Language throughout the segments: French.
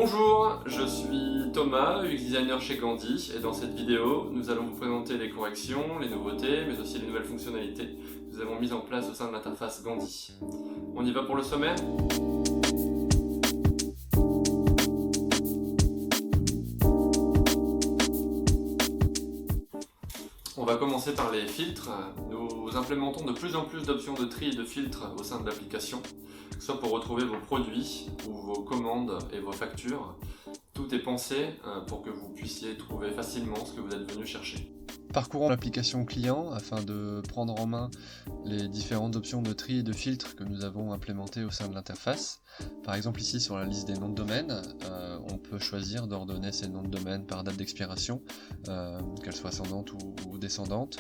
Bonjour, je suis Thomas, UX designer chez Gandhi, et dans cette vidéo, nous allons vous présenter les corrections, les nouveautés, mais aussi les nouvelles fonctionnalités que nous avons mises en place au sein de l'interface Gandhi. On y va pour le sommaire ? On va commencer par les filtres. Nous implémentons de plus en plus d'options de tri et de filtres au sein de l'application, que ce soit pour retrouver vos produits ou vos commandes et vos factures. Tout est pensé pour que vous puissiez trouver facilement ce que vous êtes venu chercher. Parcourons l'application client afin de prendre en main les différentes options de tri et de filtre que nous avons implémentées au sein de l'interface. Par exemple ici sur la liste des noms de domaine, on peut choisir d'ordonner ces noms de domaine par date d'expiration, qu'elle soit ascendante ou descendante.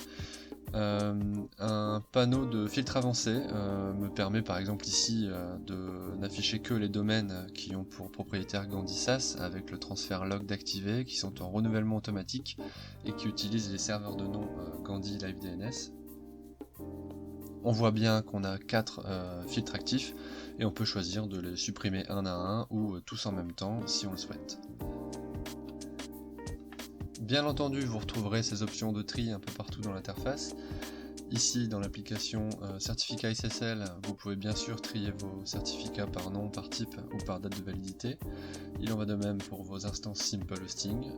Un panneau de filtre avancé me permet par exemple ici de n'afficher que les domaines qui ont pour propriétaire Gandhi SaaS avec le transfert log d'activer, qui sont en renouvellement automatique et qui utilisent les serveurs de nom Gandhi Live DNS. On voit bien qu'on a 4 filtres actifs et on peut choisir de les supprimer un à un ou tous en même temps si on le souhaite. Bien entendu, vous retrouverez ces options de tri un peu partout dans l'interface. Ici, dans l'application Certificat SSL, vous pouvez bien sûr trier vos certificats par nom, par type ou par date de validité. Il en va de même pour vos instances Simple Hosting.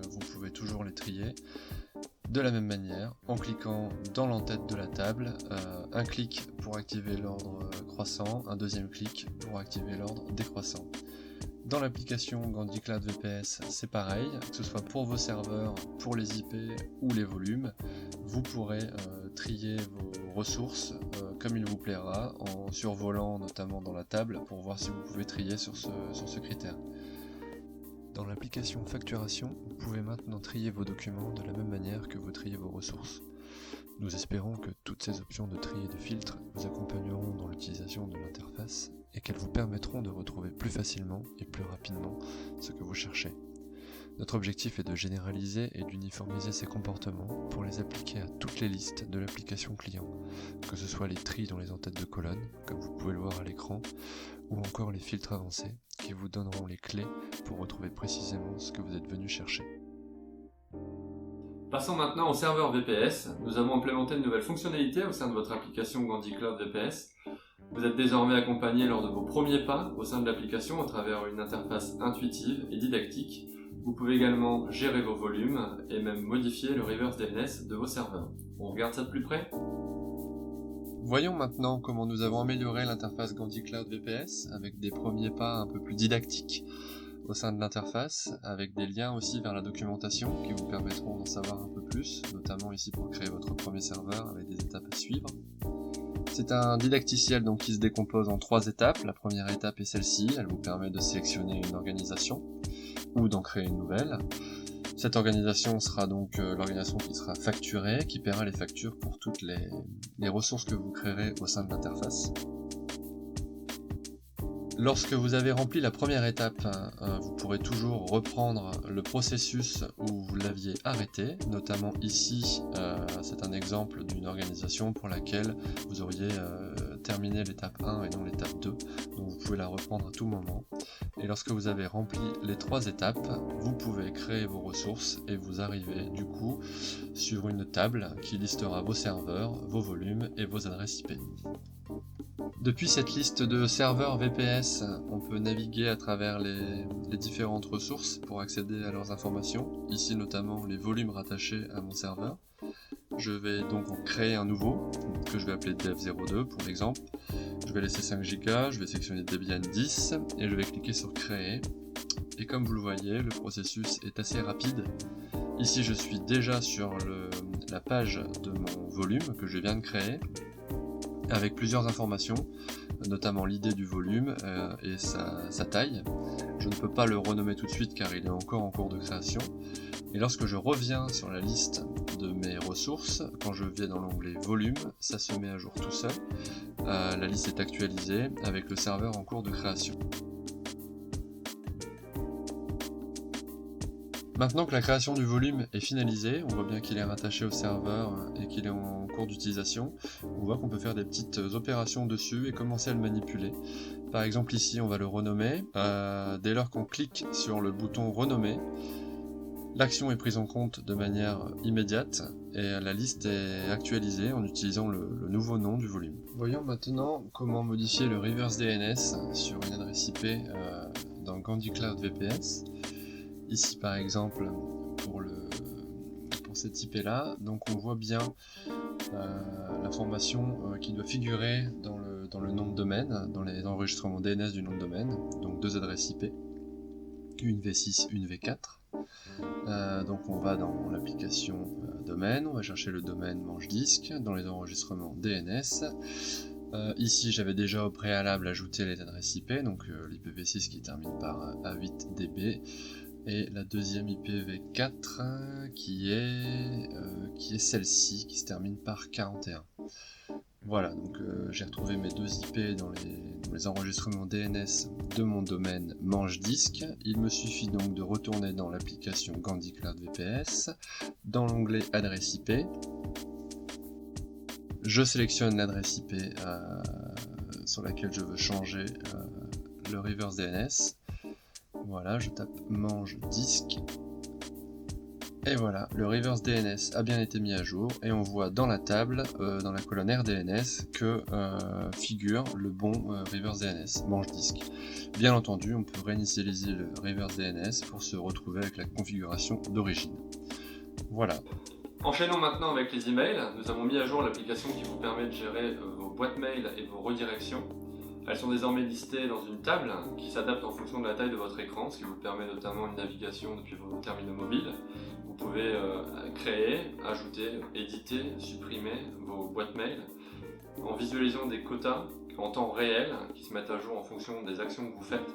Vous pouvez toujours les trier de la même manière en cliquant dans l'entête de la table. Un clic pour activer l'ordre croissant, un deuxième clic pour activer l'ordre décroissant. Dans l'application Gandhi Cloud VPS, c'est pareil, que ce soit pour vos serveurs, pour les IP ou les volumes, vous pourrez trier vos ressources comme il vous plaira, en survolant notamment dans la table pour voir si vous pouvez trier sur ce critère. Dans l'application facturation, vous pouvez maintenant trier vos documents de la même manière que vous triez vos ressources. Nous espérons que toutes ces options de tri et de filtre vous accompagneront dans l'utilisation de l'interface et qu'elles vous permettront de retrouver plus facilement et plus rapidement ce que vous cherchez. Notre objectif est de généraliser et d'uniformiser ces comportements pour les appliquer à toutes les listes de l'application client, que ce soit les tris dans les entêtes de colonnes, comme vous pouvez le voir à l'écran, ou encore les filtres avancés qui vous donneront les clés pour retrouver précisément ce que vous êtes venu chercher. Passons maintenant au serveur VPS. Nous avons implémenté une nouvelle fonctionnalité au sein de votre application Gandhi Cloud VPS. Vous êtes désormais accompagné lors de vos premiers pas au sein de l'application à travers une interface intuitive et didactique. Vous pouvez également gérer vos volumes et même modifier le reverse DNS de vos serveurs. On regarde ça de plus près ? Voyons maintenant comment nous avons amélioré l'interface Gandhi Cloud VPS avec des premiers pas un peu plus didactiques au sein de l'interface, avec des liens aussi vers la documentation qui vous permettront d'en savoir un peu plus, notamment ici pour créer votre premier serveur avec des étapes à suivre. C'est un didacticiel donc qui se décompose en 3 étapes. La première étape est celle-ci, elle vous permet de sélectionner une organisation ou d'en créer une nouvelle. Cette organisation sera donc l'organisation qui sera facturée, qui paiera les factures pour toutes les ressources que vous créerez au sein de l'interface. Lorsque vous avez rempli la première étape, vous pourrez toujours reprendre le processus où vous l'aviez arrêté, notamment ici, c'est un exemple d'une organisation pour laquelle vous auriez terminé l'étape 1 et non l'étape 2, donc vous pouvez la reprendre à tout moment. Et lorsque vous avez rempli les 3 étapes, vous pouvez créer vos ressources et vous arrivez du coup sur une table qui listera vos serveurs, vos volumes et vos adresses IP. Depuis cette liste de serveurs VPS, on peut naviguer à travers les différentes ressources pour accéder à leurs informations, ici notamment les volumes rattachés à mon serveur. Je vais donc en créer un nouveau, que je vais appeler dev02 pour l'exemple. Je vais laisser 5 Go, je vais sélectionner Debian 10 et je vais cliquer sur créer. Et comme vous le voyez, le processus est assez rapide. Ici je suis déjà sur la page de mon volume que je viens de créer, avec plusieurs informations, notamment l'idée du volume et sa taille. Je ne peux pas le renommer tout de suite car il est encore en cours de création. Et lorsque je reviens sur la liste de mes ressources, quand je vais dans l'onglet volume, ça se met à jour tout seul. La liste est actualisée avec le serveur en cours de création. Maintenant que la création du volume est finalisée, on voit bien qu'il est rattaché au serveur et qu'il est en cours d'utilisation, on voit qu'on peut faire des petites opérations dessus et commencer à le manipuler. Par exemple ici on va le renommer. Dès lors qu'on clique sur le bouton renommer, l'action est prise en compte de manière immédiate et la liste est actualisée en utilisant le nouveau nom du volume. Voyons maintenant comment modifier le reverse DNS sur une adresse IP dans Gandy Cloud VPS. Ici par exemple pour cette IP là, donc on voit bien l'information qui doit figurer dans le nom de domaine, dans les enregistrements DNS du nom de domaine, donc deux adresses IP, une V6, une V4. Donc on va dans l'application domaine, on va chercher le domaine manche disque dans les enregistrements DNS. Ici j'avais déjà au préalable ajouté les adresses IP, donc l'IPv6 qui termine par A8DB et la deuxième IPv4 qui est celle-ci qui se termine par 41. Voilà, donc j'ai retrouvé mes deux IP dans les enregistrements DNS de mon domaine manche disque. Il me suffit donc de retourner dans l'application Gandy Cloud VPS, dans l'onglet adresse IP. Je sélectionne l'adresse IP sur laquelle je veux changer le reverse DNS. Voilà, je tape manche disque. Et voilà, le reverse DNS a bien été mis à jour et on voit dans la table, dans la colonne RDNS, que figure le bon reverse DNS, manche disque. Bien entendu, on peut réinitialiser le reverse DNS pour se retrouver avec la configuration d'origine. Voilà. Enchaînons maintenant avec les emails. Nous avons mis à jour l'application qui vous permet de gérer vos boîtes mail et vos redirections. Elles sont désormais listées dans une table qui s'adapte en fonction de la taille de votre écran, ce qui vous permet notamment une navigation depuis vos terminaux mobiles. Vous pouvez créer, ajouter, éditer, supprimer vos boîtes mail en visualisant des quotas en temps réel qui se mettent à jour en fonction des actions que vous faites.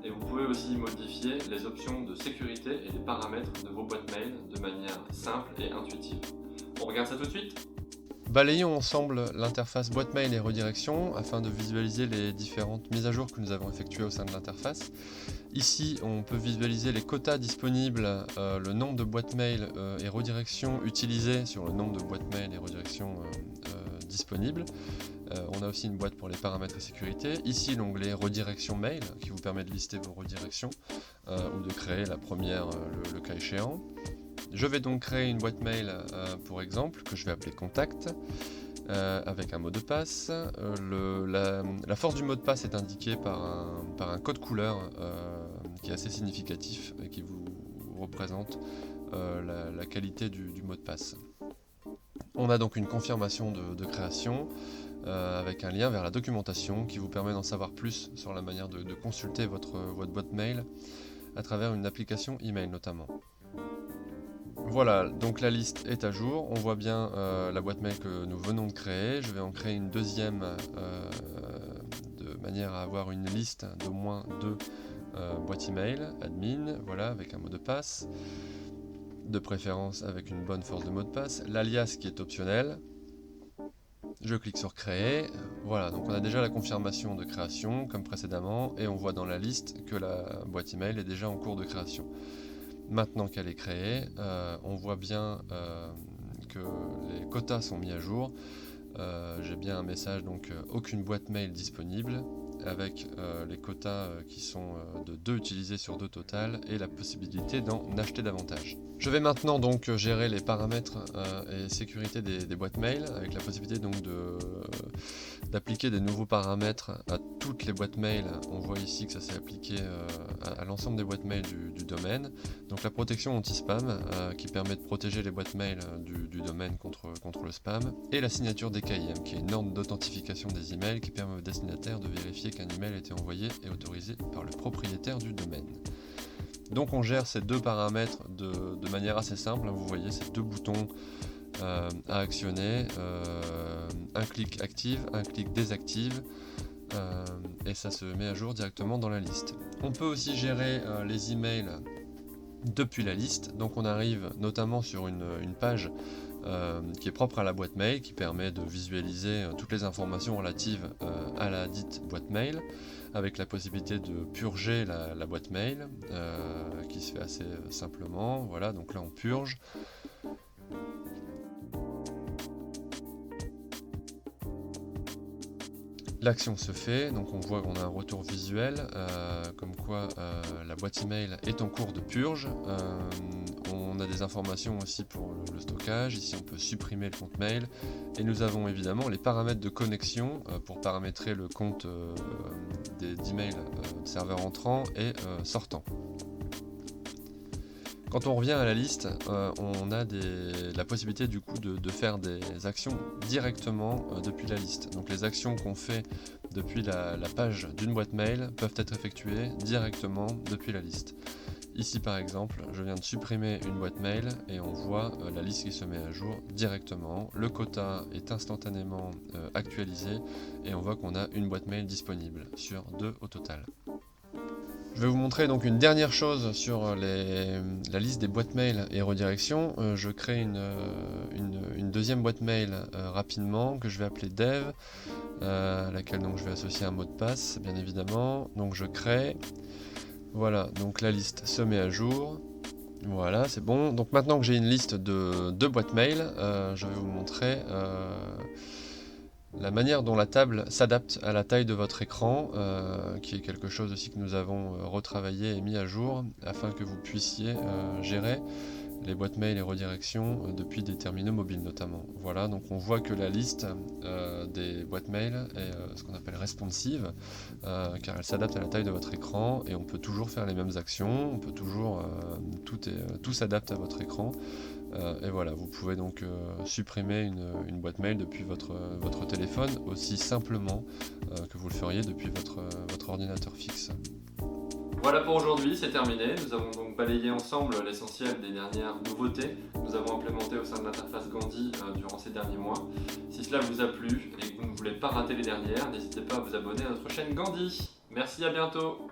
Et vous pouvez aussi modifier les options de sécurité et les paramètres de vos boîtes mail de manière simple et intuitive. On regarde ça tout de suite ? Balayons ensemble l'interface boîte mail et redirection afin de visualiser les différentes mises à jour que nous avons effectuées au sein de l'interface. Ici, on peut visualiser les quotas disponibles, le nombre de boîtes mail et redirections utilisées sur le nombre de boîtes mail et redirections disponibles. On a aussi une boîte pour les paramètres et sécurité. Ici, l'onglet redirection mail qui vous permet de lister vos redirections ou de créer la première le cas échéant. Je vais donc créer une boîte mail pour exemple que je vais appeler contact avec un mot de passe. La force du mot de passe est indiquée par un code couleur qui est assez significatif et qui vous représente la qualité du mot de passe. On a donc une confirmation de création avec un lien vers la documentation qui vous permet d'en savoir plus sur la manière de consulter votre boîte mail à travers une application email notamment. Voilà, donc la liste est à jour, on voit bien la boîte mail que nous venons de créer. Je vais en créer une deuxième de manière à avoir une liste d'au moins 2 boîtes email, admin, voilà, avec un mot de passe, de préférence avec une bonne force de mot de passe, l'alias qui est optionnel. Je clique sur créer, voilà, donc on a déjà la confirmation de création comme précédemment et on voit dans la liste que la boîte email est déjà en cours de création. Maintenant qu'elle est créée, on voit bien que les quotas sont mis à jour. J'ai bien un message, donc aucune boîte mail disponible, avec les quotas qui sont de 2 utilisés sur 2 total et la possibilité d'en acheter davantage. Je vais maintenant donc gérer les paramètres et sécurité des boîtes mail, avec la possibilité donc d'appliquer des nouveaux paramètres à toutes les boîtes mail. On voit ici que ça s'est appliqué à l'ensemble des boîtes mail du domaine. Donc la protection anti-spam qui permet de protéger les boîtes mail du domaine contre le spam, et la signature DKIM qui est une norme d'authentification des emails qui permet au destinataire de vérifier qu'un email a été envoyé et autorisé par le propriétaire du domaine. Donc on gère ces deux paramètres de manière assez simple. Vous voyez ces deux boutons à actionner, un clic active, un clic désactive, et ça se met à jour directement dans la liste. On peut aussi gérer les emails depuis la liste, donc on arrive notamment sur une page qui est propre à la boîte mail, qui permet de visualiser toutes les informations relatives à la dite boîte mail, avec la possibilité de purger la boîte mail, qui se fait assez simplement. Voilà, donc là on purge. l'action se fait, donc on voit qu'on a un retour visuel, comme quoi la boîte email est en cours de purge. On a des informations aussi pour le stockage, ici on peut supprimer le compte mail, et nous avons évidemment les paramètres de connexion pour paramétrer le compte d'email serveur entrant et sortant. Quand on revient à la liste, on a la possibilité du coup de faire des actions directement depuis la liste. Donc les actions qu'on fait depuis la page d'une boîte mail peuvent être effectuées directement depuis la liste. Ici par exemple, je viens de supprimer une boîte mail et on voit la liste qui se met à jour directement. Le quota est instantanément actualisé et on voit qu'on a une boîte mail disponible sur 2 au total. Je vais vous montrer donc une dernière chose sur la liste des boîtes mail et redirection. Je crée une deuxième boîte mail rapidement que je vais appeler dev, à laquelle donc je vais associer un mot de passe bien évidemment. Donc je crée, voilà, donc la liste se met à jour. Voilà, c'est bon. Donc maintenant que j'ai une liste de 2 boîtes mail, je vais vous montrer la manière dont la table s'adapte à la taille de votre écran, qui est quelque chose aussi que nous avons retravaillé et mis à jour afin que vous puissiez gérer les boîtes mail et redirections depuis des terminaux mobiles notamment. Voilà, donc on voit que la liste des boîtes mail est ce qu'on appelle responsive, car elle s'adapte à la taille de votre écran et on peut toujours faire les mêmes actions, on peut toujours tout s'adapte à votre écran. Et voilà, vous pouvez donc supprimer une boîte mail depuis votre téléphone aussi simplement que vous le feriez depuis votre ordinateur fixe. Voilà pour aujourd'hui, c'est terminé. Nous avons donc balayé ensemble l'essentiel des dernières nouveautés que nous avons implémentées au sein de l'interface Gandhi durant ces derniers mois. Si cela vous a plu et que vous ne voulez pas rater les dernières, n'hésitez pas à vous abonner à notre chaîne Gandhi. Merci, à bientôt.